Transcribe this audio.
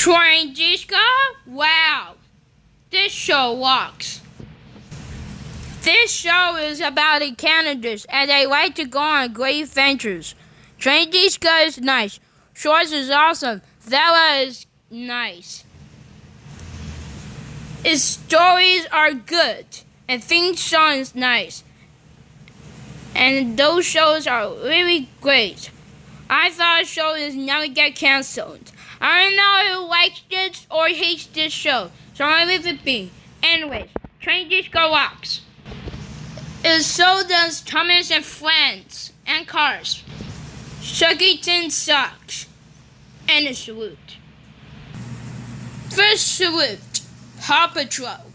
Train Tishka? Wow, this show rocks. This show is about the candidates and they like to go on great adventures. Train Tishka is nice. Shorts is awesome. Vela is nice. Its stories are good and theme song is nice. And those shows are really great. I thought the show is never get canceled. I don't know who likes this or hates this show, so I leave it be. Anyways, Train Tishka rocks. It so does Thomas and Friends and Cars. Chuckyton sucks. And a salute. First salute, Paw Patrol.